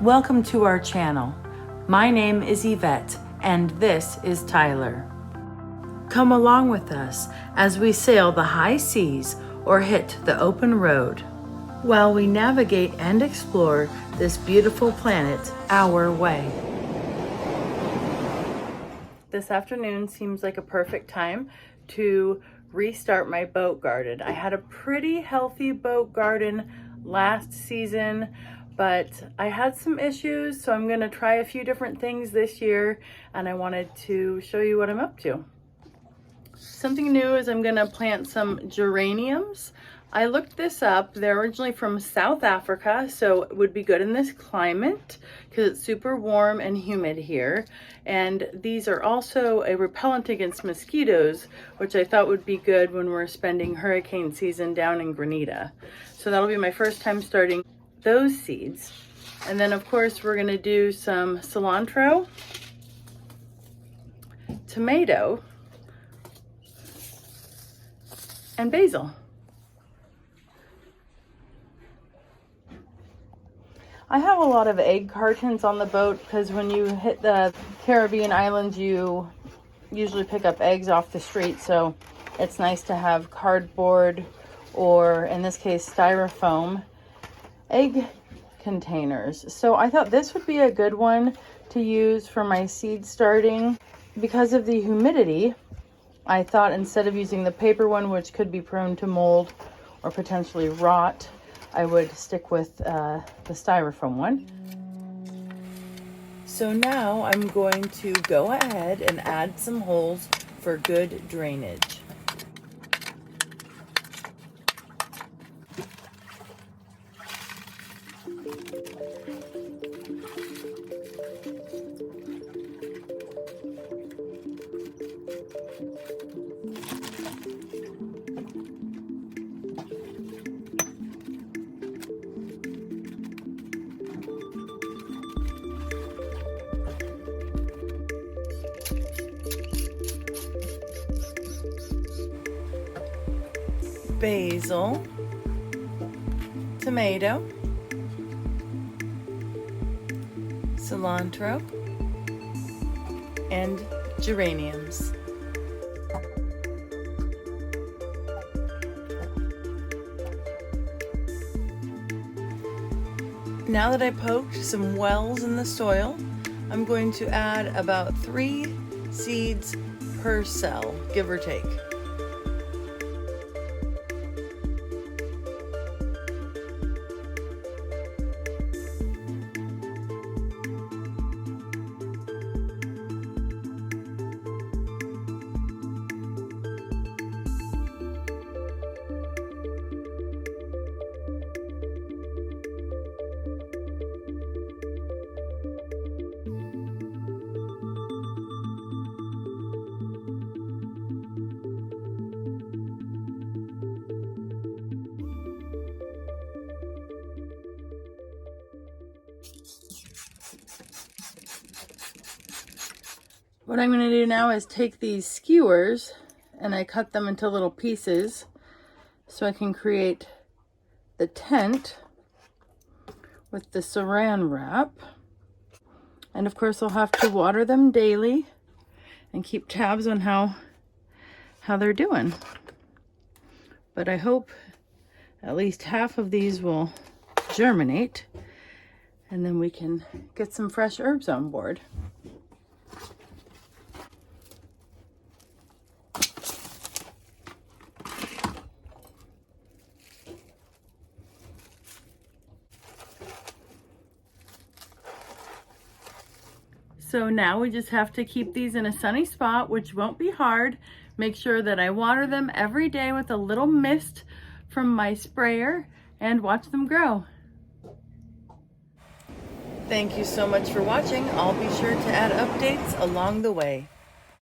Welcome to our channel. My name is Yvette and this is Tyler. Come along with us as we sail the high seas or hit the open road while we navigate and explore this beautiful planet our way. This afternoon seems like a perfect time to restart my boat garden. I had a pretty healthy boat garden last season, but I had some issues, so I'm gonna try a few different things this year, and I wanted to show you what I'm up to. Something new is I'm gonna plant some geraniums. I looked this up. They're originally from South Africa, so it would be good in this climate because it's super warm and humid here. And these are also a repellent against mosquitoes, which I thought would be good when we're spending hurricane season down in Grenada. So that'll be my first time starting those seeds. And then of course we're gonna do some cilantro, tomato, and basil. I have a lot of egg cartons on the boat because when you hit the Caribbean islands, you usually pick up eggs off the street. So it's nice to have cardboard, or in this case, styrofoam egg containers. So I thought this would be a good one to use for my seed starting. Because of the humidity, I thought instead of using the paper one, which could be prone to mold or potentially rot, I would stick with the styrofoam one. So now I'm going to go ahead and add some holes for good drainage. Basil, tomato, cilantro, and geraniums. Now that I poked some wells in the soil, I'm going to add about 3 seeds per cell, give or take. What I'm going to do now is take these skewers and I cut them into little pieces so I can create the tent with the saran wrap. And of course I'll have to water them daily and keep tabs on how they're doing. But I hope at least half of these will germinate and then we can get some fresh herbs on board. So now we just have to keep these in a sunny spot, which won't be hard. Make sure that I water them every day with a little mist from my sprayer and watch them grow. Thank you so much for watching. I'll be sure to add updates along the way.